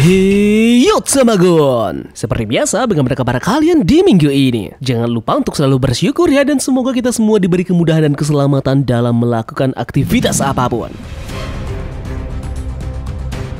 Heyo Tamagon, seperti biasa bagaimana kabar kalian di minggu ini? Jangan lupa untuk selalu bersyukur ya, dan semoga kita semua diberi kemudahan dan keselamatan dalam melakukan aktivitas apapun.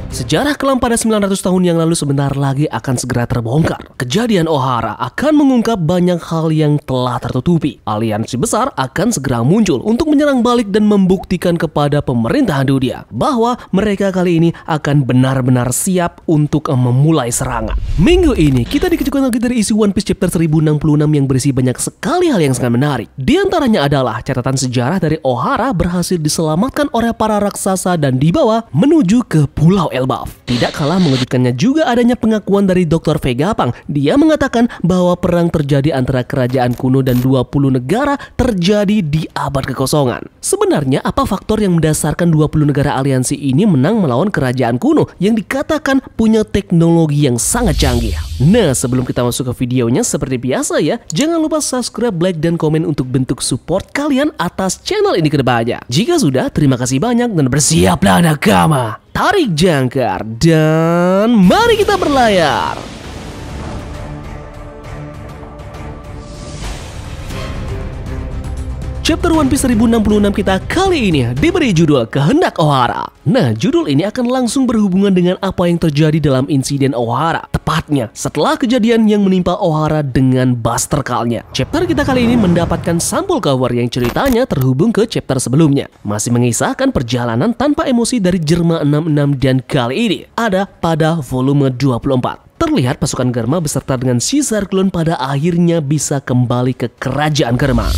Sejarah kelam pada 900 tahun yang lalu sebentar lagi akan segera terbongkar. Kejadian Ohara akan mengungkap banyak hal yang telah tertutupi. Aliansi besar akan segera muncul untuk menyerang balik dan membuktikan kepada pemerintahan dunia bahwa mereka kali ini akan benar-benar siap untuk memulai serangan. Minggu ini kita dikejutkan lagi dari isi One Piece chapter 1066 yang berisi banyak sekali hal yang sangat menarik. Di antaranya adalah catatan sejarah dari Ohara berhasil diselamatkan oleh para raksasa dan dibawa menuju ke Pulau Elbaf. Tidak kalah mengejutkannya juga adanya pengakuan dari Dr. Vegapunk. Dia mengatakan bahwa perang terjadi antara kerajaan kuno dan 20 negara terjadi di abad kekosongan. Sebenarnya apa faktor yang mendasarkan 20 negara aliansi ini menang melawan kerajaan kuno yang dikatakan punya teknologi yang sangat canggih? Nah, sebelum kita masuk ke videonya, seperti biasa ya, jangan lupa subscribe, like, dan komen untuk bentuk support kalian atas channel ini ke depannya. Jika sudah, terima kasih banyak dan bersiaplah nakama. Tarik jangkar dan mari kita berlayar. Chapter One Piece 1066 kita kali ini diberi judul Kehendak Ohara. Nah, judul ini akan langsung berhubungan dengan apa yang terjadi dalam insiden Ohara. Tepatnya setelah kejadian yang menimpa Ohara dengan Buster Call-nya. Chapter kita kali ini mendapatkan sampul cover yang ceritanya terhubung ke chapter sebelumnya. Masih mengisahkan perjalanan tanpa emosi dari Germa 66 dan kali ini ada pada volume 24. Terlihat pasukan Germa beserta dengan Caesar Clone pada akhirnya bisa kembali ke kerajaan Germa.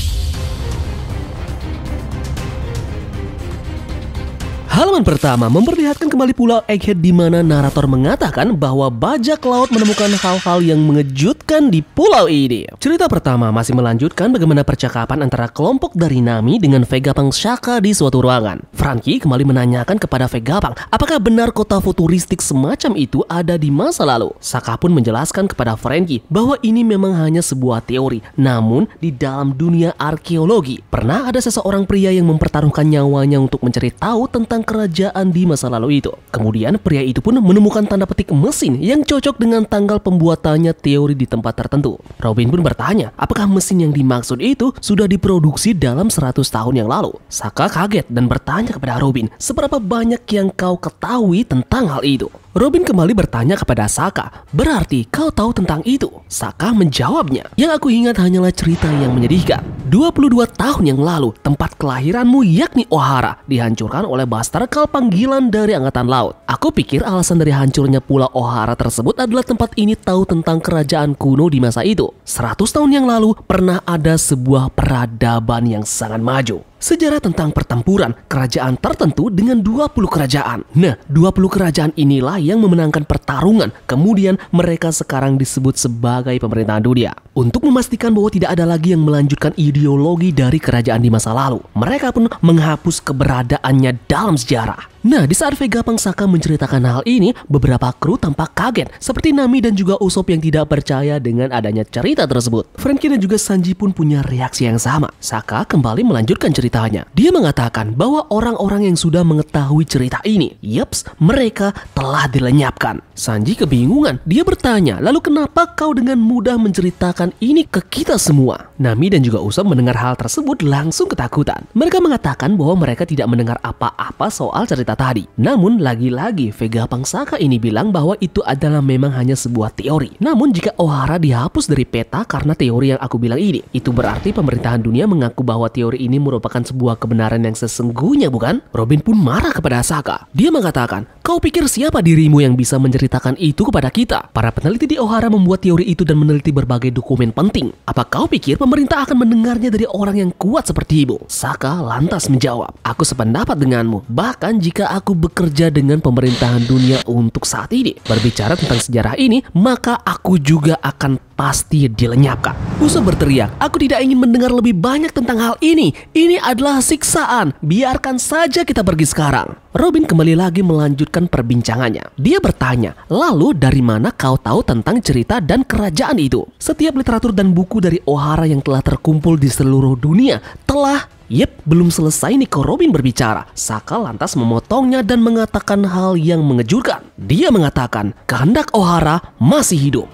Halaman pertama memperlihatkan kembali Pulau Egghead di mana narator mengatakan bahwa bajak laut menemukan hal-hal yang mengejutkan di pulau ini. Cerita pertama masih melanjutkan bagaimana percakapan antara kelompok dari Nami dengan Vegapunk Shaka di suatu ruangan. Franky kembali menanyakan kepada Vegapunk apakah benar kota futuristik semacam itu ada di masa lalu. Shaka pun menjelaskan kepada Franky bahwa ini memang hanya sebuah teori, namun di dalam dunia arkeologi pernah ada seseorang pria yang mempertaruhkan nyawanya untuk mencari tahu tentang kerajaan di masa lalu itu. Kemudian pria itu pun menemukan tanda petik mesin yang cocok dengan tanggal pembuatannya teori di tempat tertentu. Robin pun bertanya apakah mesin yang dimaksud itu sudah diproduksi dalam 100 tahun yang lalu. Shaka kaget dan bertanya kepada Robin seberapa banyak yang kau ketahui tentang hal itu. Robin kembali bertanya kepada Shaka, berarti kau tahu tentang itu? Shaka menjawabnya, yang aku ingat hanyalah cerita yang menyedihkan. 22 tahun yang lalu, tempat kelahiranmu yakni Ohara dihancurkan oleh Buster Call panggilan dari Angkatan Laut. Aku pikir alasan dari hancurnya Pulau Ohara tersebut adalah tempat ini tahu tentang kerajaan kuno di masa itu. 100 tahun yang lalu, pernah ada sebuah peradaban yang sangat maju. Sejarah tentang pertempuran kerajaan tertentu dengan 20 kerajaan. Nah, 20 kerajaan inilah yang memenangkan pertarungan. Kemudian mereka sekarang disebut sebagai pemerintahan dunia. Untuk memastikan bahwa tidak ada lagi yang melanjutkan ideologi dari kerajaan di masa lalu, mereka pun menghapus keberadaannya dalam sejarah. Nah, di saat Vegapunk Shaka menceritakan hal ini, beberapa kru tampak kaget, seperti Nami dan juga Usopp yang tidak percaya dengan adanya cerita tersebut. Franky dan juga Sanji pun punya reaksi yang sama. Shaka kembali melanjutkan ceritanya. Dia mengatakan bahwa orang-orang yang sudah mengetahui cerita ini, yaps, mereka telah dilenyapkan. Sanji kebingungan. Dia bertanya, lalu kenapa kau dengan mudah menceritakan ini ke kita semua? Nami dan juga Usopp mendengar hal tersebut langsung ketakutan. Mereka mengatakan bahwa mereka tidak mendengar apa-apa soal cerita tadi. Namun lagi-lagi Vegapunk Shaka ini bilang bahwa itu adalah memang hanya sebuah teori. Namun jika Ohara dihapus dari peta karena teori yang aku bilang ini, itu berarti pemerintahan dunia mengaku bahwa teori ini merupakan sebuah kebenaran yang sesungguhnya, bukan? Robin pun marah kepada Shaka. Dia mengatakan, kau pikir siapa dirimu yang bisa menceritakan itu kepada kita? Para peneliti di Ohara membuat teori itu dan meneliti berbagai dokumen penting. Apa kau pikir pemerintah akan mendengarnya dari orang yang kuat sepertimu? Shaka lantas menjawab, aku sependapat denganmu. Bahkan jika aku bekerja dengan pemerintahan dunia untuk saat ini, berbicara tentang sejarah ini, maka aku juga akan pasti dilenyapkan. Usopp berteriak, aku tidak ingin mendengar lebih banyak tentang hal ini. Ini adalah siksaan. Biarkan saja kita pergi sekarang. Robin kembali lagi melanjutkan perbincangannya. Dia bertanya, lalu dari mana kau tahu tentang cerita dan kerajaan itu? Setiap literatur dan buku dari Ohara yang telah terkumpul di seluruh dunia telah Yep, belum selesai nih kok Robin berbicara. Shaka lantas memotongnya dan mengatakan hal yang mengejutkan. Dia mengatakan kehendak O'Hara masih hidup.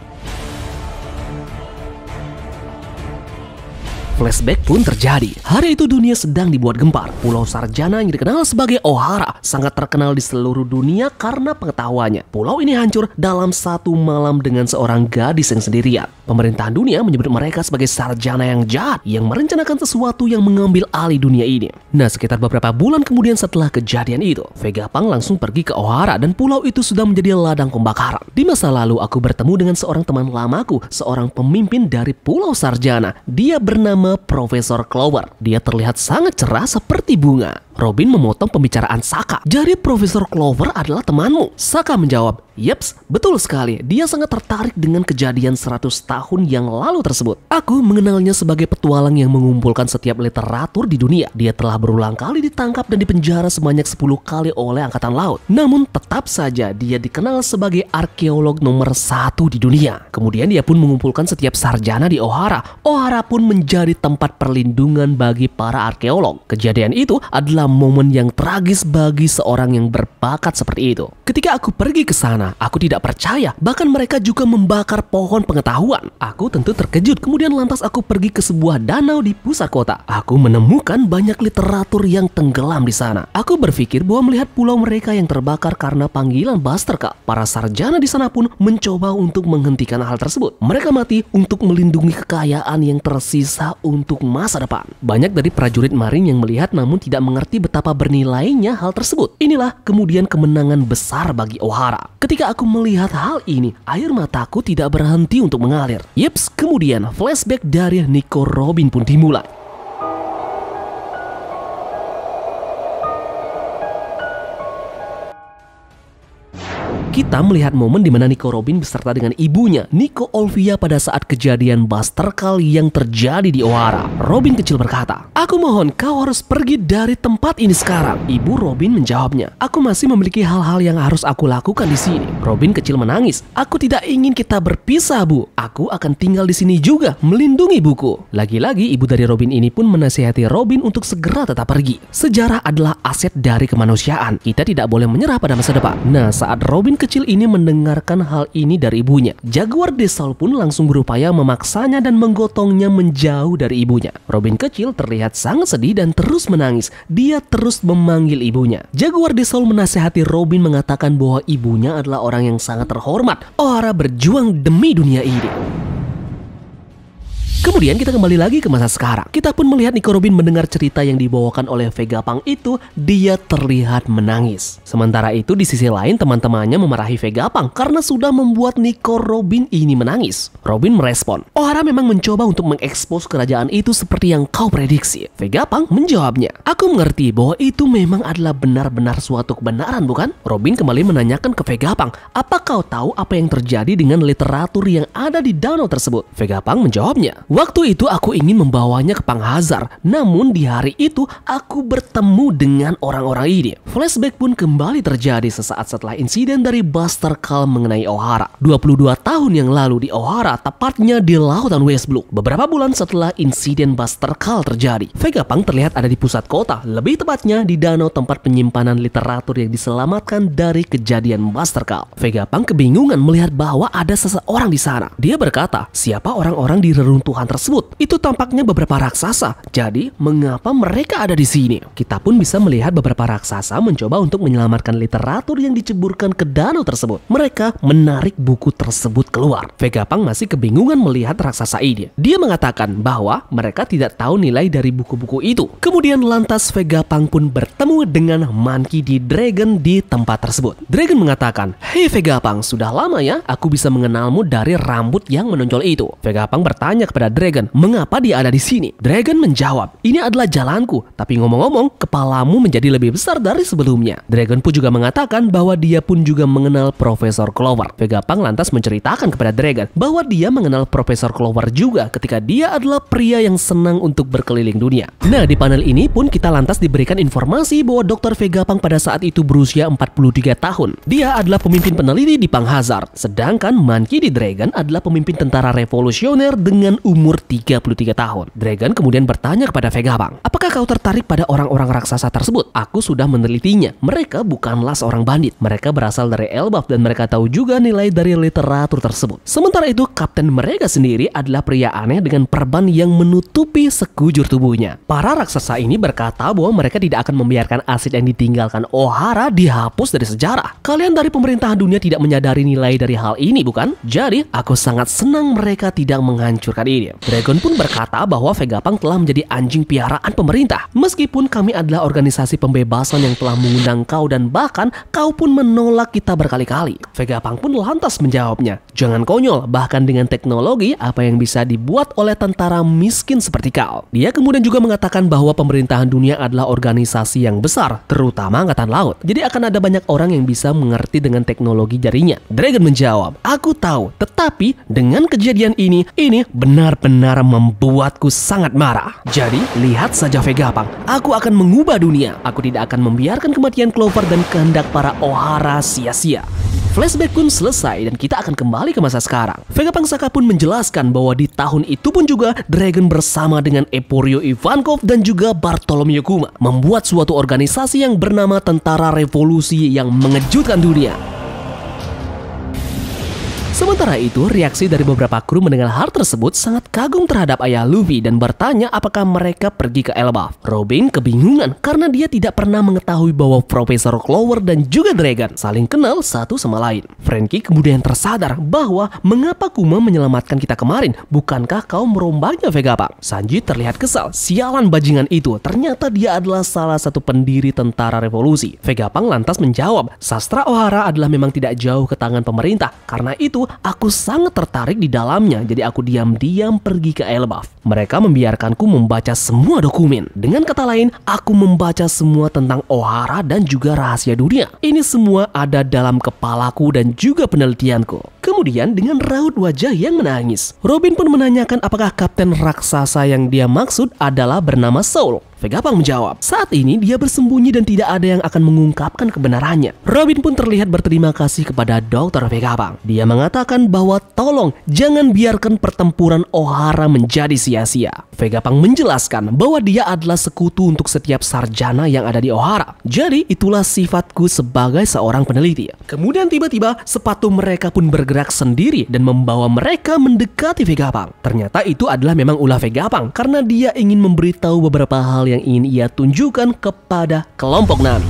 Flashback pun terjadi. Hari itu dunia sedang dibuat gempar. Pulau Sarjana yang dikenal sebagai O'Hara sangat terkenal di seluruh dunia karena pengetahuannya. Pulau ini hancur dalam satu malam dengan seorang gadis yang sendirian. Pemerintahan dunia menyebut mereka sebagai sarjana yang jahat yang merencanakan sesuatu yang mengambil alih dunia ini. Nah, sekitar beberapa bulan kemudian setelah kejadian itu, Vegapunk langsung pergi ke O'Hara dan pulau itu sudah menjadi ladang pembakaran. Di masa lalu aku bertemu dengan seorang teman lamaku, seorang pemimpin dari Pulau Sarjana. Dia bernama Profesor Clover. Dia terlihat sangat cerah seperti bunga. Robin memotong pembicaraan Saka. Jadi Profesor Clover adalah temanmu? Saka menjawab, "Yeps, betul sekali. Dia sangat tertarik dengan kejadian 100 tahun yang lalu tersebut. Aku mengenalnya sebagai petualang yang mengumpulkan setiap literatur di dunia. Dia telah berulang kali ditangkap dan dipenjara sebanyak 10 kali oleh Angkatan Laut. Namun tetap saja dia dikenal sebagai arkeolog nomor 1 di dunia. Kemudian dia pun mengumpulkan setiap sarjana di O'Hara. O'Hara pun menjadi tempat perlindungan bagi para arkeolog. Kejadian itu adalah momen yang tragis bagi seorang yang berbakat seperti itu. Ketika aku pergi ke sana, aku tidak percaya. Bahkan mereka juga membakar pohon pengetahuan. Aku tentu terkejut. Kemudian lantas aku pergi ke sebuah danau di pusat kota. Aku menemukan banyak literatur yang tenggelam di sana. Aku berpikir bahwa melihat pulau mereka yang terbakar karena panggilan Buster Call. Para sarjana di sana pun mencoba untuk menghentikan hal tersebut. Mereka mati untuk melindungi kekayaan yang tersisa untuk masa depan. Banyak dari prajurit marin yang melihat namun tidak mengerti betapa bernilainya hal tersebut. Inilah kemudian kemenangan besar bagi O'Hara. Ketika aku melihat hal ini, air mataku tidak berhenti untuk mengalir. Yeps, kemudian flashback dari Nico Robin pun dimulai. Kita melihat momen di mana Nico Robin beserta dengan ibunya, Nico Olvia, pada saat kejadian Buster Call yang terjadi di O'Hara. Robin kecil berkata, "Aku mohon kau harus pergi dari tempat ini sekarang." Ibu Robin menjawabnya, "Aku masih memiliki hal-hal yang harus aku lakukan di sini." Robin kecil menangis, "Aku tidak ingin kita berpisah, Bu. Aku akan tinggal di sini juga, melindungi ibuku." Lagi-lagi ibu dari Robin ini pun menasihati Robin untuk segera tetap pergi. Sejarah adalah aset dari kemanusiaan. Kita tidak boleh menyerah pada masa depan. Nah, saat Robin kecil ini mendengarkan hal ini dari ibunya, Jaguar de Saul pun langsung berupaya memaksanya dan menggotongnya menjauh dari ibunya. Robin kecil terlihat sangat sedih dan terus menangis. Dia terus memanggil ibunya. Jaguar de Saul menasihati Robin mengatakan bahwa ibunya adalah orang yang sangat terhormat. O'Hara berjuang demi dunia ini. Kemudian kita kembali lagi ke masa sekarang. Kita pun melihat Nico Robin mendengar cerita yang dibawakan oleh Vegapunk itu. Dia terlihat menangis. Sementara itu di sisi lain teman-temannya memarahi Vegapunk karena sudah membuat Nico Robin ini menangis. Robin merespon, "O'Hara memang mencoba untuk mengekspos kerajaan itu seperti yang kau prediksi." Vegapunk menjawabnya, "Aku mengerti bahwa itu memang adalah benar-benar suatu kebenaran, bukan?" Robin kembali menanyakan ke Vegapunk, "Apa kau tahu apa yang terjadi dengan literatur yang ada di danau tersebut?" Vegapunk menjawabnya, "Waktu itu aku ingin membawanya ke Panghazar, namun di hari itu aku bertemu dengan orang-orang ini." Flashback pun kembali terjadi sesaat setelah insiden dari Buster Call mengenai O'Hara. 22 tahun yang lalu di O'Hara, tepatnya di lautan West Blue. Beberapa bulan setelah insiden Buster Call terjadi, Vegapunk terlihat ada di pusat kota, lebih tepatnya di danau tempat penyimpanan literatur yang diselamatkan dari kejadian Buster Call. Vegapunk kebingungan melihat bahwa ada seseorang di sana. Dia berkata, "Siapa orang-orang di reruntuhan tersebut? Itu tampaknya beberapa raksasa. Jadi, mengapa mereka ada di sini?" Kita pun bisa melihat beberapa raksasa mencoba untuk menyelamatkan literatur yang diceburkan ke danau tersebut. Mereka menarik buku tersebut keluar. Vegapunk masih kebingungan melihat raksasa ini. Dia mengatakan bahwa mereka tidak tahu nilai dari buku-buku itu. Kemudian lantas Vegapunk pun bertemu dengan Monkey D. Dragon di tempat tersebut. Dragon mengatakan, "Hei Vegapunk, sudah lama ya aku bisa mengenalmu dari rambut yang menonjol itu." Vegapunk bertanya kepada Dragon, "Mengapa dia ada di sini?" Dragon menjawab, "Ini adalah jalanku, tapi ngomong-ngomong, kepalamu menjadi lebih besar dari sebelumnya." Dragon pun juga mengatakan bahwa dia pun juga mengenal Profesor Clover. Vegapunk lantas menceritakan kepada Dragon bahwa dia mengenal Profesor Clover juga ketika dia adalah pria yang senang untuk berkeliling dunia. Nah, di panel ini pun kita lantas diberikan informasi bahwa Dr. Vegapunk pada saat itu berusia 43 tahun. Dia adalah pemimpin peneliti di Panghazar, sedangkan Monkey D. Dragon adalah pemimpin tentara revolusioner dengan umur berumur 33 tahun. Dragon kemudian bertanya kepada Vegapunk, apakah kau tertarik pada orang-orang raksasa tersebut? Aku sudah menelitinya. Mereka bukanlah seorang bandit. Mereka berasal dari Elbaf dan mereka tahu juga nilai dari literatur tersebut. Sementara itu, kapten mereka sendiri adalah pria aneh dengan perban yang menutupi sekujur tubuhnya. Para raksasa ini berkata bahwa mereka tidak akan membiarkan asid yang ditinggalkan Ohara dihapus dari sejarah. Kalian dari pemerintahan dunia tidak menyadari nilai dari hal ini, bukan? Jadi, aku sangat senang mereka tidak menghancurkan ini. Dragon pun berkata bahwa Vegapunk telah menjadi anjing piaraan pemerintah. Meskipun kami adalah organisasi pembebasan yang telah mengundang kau dan bahkan kau pun menolak kita berkali-kali. Vegapunk pun lantas menjawabnya, jangan konyol, bahkan dengan teknologi apa yang bisa dibuat oleh tentara miskin seperti kau. Dia kemudian juga mengatakan bahwa pemerintahan dunia adalah organisasi yang besar, terutama angkatan laut. Jadi akan ada banyak orang yang bisa mengerti dengan teknologi jarinya. Dragon menjawab, aku tahu, tetapi dengan kejadian ini benar-benar membuatku sangat marah. Jadi, lihat saja Vegapunk, aku akan mengubah dunia. Aku tidak akan membiarkan kematian Clover dan kehendak para Ohara sia-sia. Flashback pun selesai dan kita akan kembali ke masa sekarang. Vegapunk Saka pun menjelaskan bahwa di tahun itu pun juga Dragon bersama dengan Emporio Ivankov dan juga Bartholomew Kuma membuat suatu organisasi yang bernama Tentara Revolusi yang mengejutkan dunia. Sementara itu, reaksi dari beberapa kru mendengar hal tersebut sangat kagum terhadap ayah Luffy dan bertanya apakah mereka pergi ke Elbaf. Robin kebingungan karena dia tidak pernah mengetahui bahwa Profesor Clover dan juga Dragon saling kenal satu sama lain. Franky kemudian tersadar bahwa mengapa Kuma menyelamatkan kita kemarin, bukankah kau merombaknya Vegapunk? Sanji terlihat kesal, sialan bajingan itu, ternyata dia adalah salah satu pendiri Tentara Revolusi. Vegapunk lantas menjawab, sastra Ohara adalah memang tidak jauh ke tangan pemerintah, karena itu aku sangat tertarik di dalamnya, jadi aku diam-diam pergi ke Elbaf. Mereka membiarkanku membaca semua dokumen. Dengan kata lain, aku membaca semua tentang Ohara dan juga rahasia dunia. Ini semua ada dalam kepalaku dan juga penelitianku. Kemudian dengan raut wajah yang menangis, Robin pun menanyakan apakah kapten raksasa yang dia maksud adalah bernama Soul. Vegapunk menjawab, saat ini dia bersembunyi dan tidak ada yang akan mengungkapkan kebenarannya. Robin pun terlihat berterima kasih kepada Dr. Vegapunk. Dia mengatakan bahwa tolong jangan biarkan pertempuran Ohara menjadi sia-sia. Vegapunk menjelaskan bahwa dia adalah sekutu untuk setiap sarjana yang ada di Ohara. Jadi itulah sifatku sebagai seorang peneliti. Kemudian tiba-tiba sepatu mereka pun bergerak sendiri dan membawa mereka mendekati Vegapunk. Ternyata itu adalah memang ulah Vegapunk karena dia ingin memberitahu beberapa hal yang ingin ia tunjukkan kepada kelompok Nami.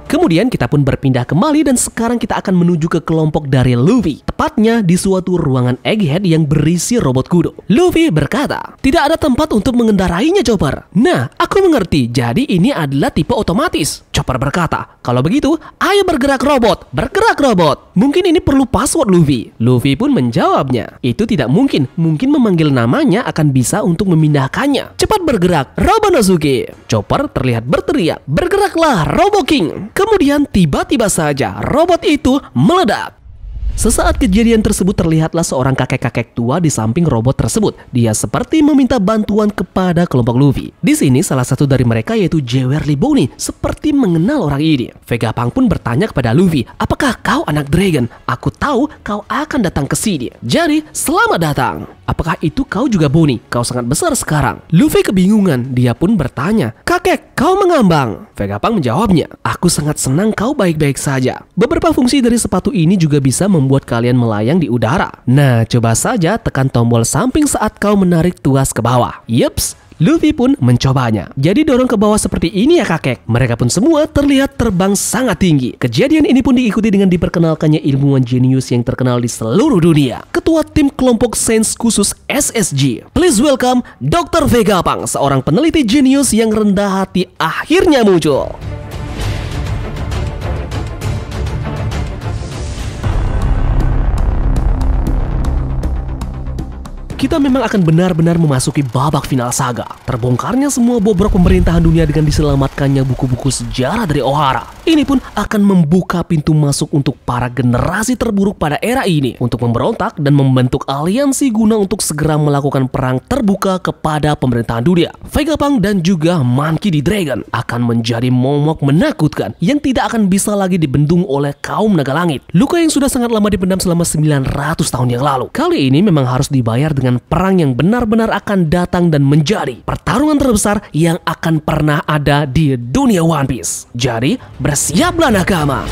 Kemudian kita pun berpindah kembali dan sekarang kita akan menuju ke kelompok dari Luffy. Tepatnya di suatu ruangan Egghead yang berisi robot kudo. Luffy berkata, tidak ada tempat untuk mengendarainya, Chopper. Nah, aku mengerti. Jadi ini adalah tipe otomatis. Chopper berkata, kalau begitu, ayo bergerak robot. Bergerak robot. Mungkin ini perlu password Luffy. Luffy pun menjawabnya, itu tidak mungkin. Mungkin memanggil namanya akan bisa untuk memindahkannya. Cepat bergerak, Robonosuke. Chopper terlihat berteriak, bergeraklah, Robo King. Kemudian tiba-tiba saja robot itu meledak. Sesaat kejadian tersebut terlihatlah seorang kakek-kakek tua di samping robot tersebut. Dia seperti meminta bantuan kepada kelompok Luffy. Di sini salah satu dari mereka yaitu Jewerly Bony seperti mengenal orang ini. Vegapunk pun bertanya kepada Luffy, apakah kau anak Dragon? Aku tahu kau akan datang ke sini. Jadi selamat datang. Apakah itu kau juga Bony? Kau sangat besar sekarang. Luffy kebingungan. Dia pun bertanya, kakek, kau mengambang? Vegapunk menjawabnya, aku sangat senang kau baik-baik saja. Beberapa fungsi dari sepatu ini juga bisa membuat kalian melayang di udara. Nah, coba saja tekan tombol samping saat kau menarik tuas ke bawah. Yups. Luffy pun mencobanya. Jadi dorong ke bawah seperti ini ya kakek. Mereka pun semua terlihat terbang sangat tinggi. Kejadian ini pun diikuti dengan diperkenalkannya ilmuwan jenius yang terkenal di seluruh dunia. Ketua tim kelompok sains khusus SSG. Please welcome Dr. Vegapunk, seorang peneliti jenius yang rendah hati akhirnya muncul. kita memang akan benar-benar memasuki babak final saga. Terbongkarnya semua bobrok pemerintahan dunia dengan diselamatkannya buku-buku sejarah dari Ohara. Ini pun akan membuka pintu masuk untuk para generasi terburuk pada era ini untuk memberontak dan membentuk aliansi guna untuk segera melakukan perang terbuka kepada pemerintahan dunia. Vegapunk dan juga Monkey D. Dragon akan menjadi momok menakutkan yang tidak akan bisa lagi dibendung oleh kaum naga langit. Luka yang sudah sangat lama dipendam selama 900 tahun yang lalu. Kali ini memang harus dibayar dengan perang yang benar-benar akan datang dan menjadi pertarungan terbesar yang akan pernah ada di dunia One Piece. Jadi, bersiaplah nakama!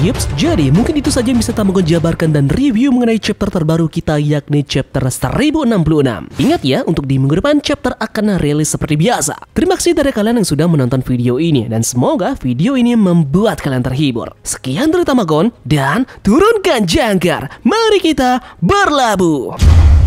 Yups, jadi mungkin itu saja yang bisa Tamagon jabarkan dan review mengenai chapter terbaru kita, yakni chapter 1066. Ingat ya, untuk di minggu depan chapter akan rilis seperti biasa. Terima kasih dari kalian yang sudah menonton video ini, dan semoga video ini membuat kalian terhibur. Sekian dari Tamagon, dan turunkan jangkar, mari kita berlabuh!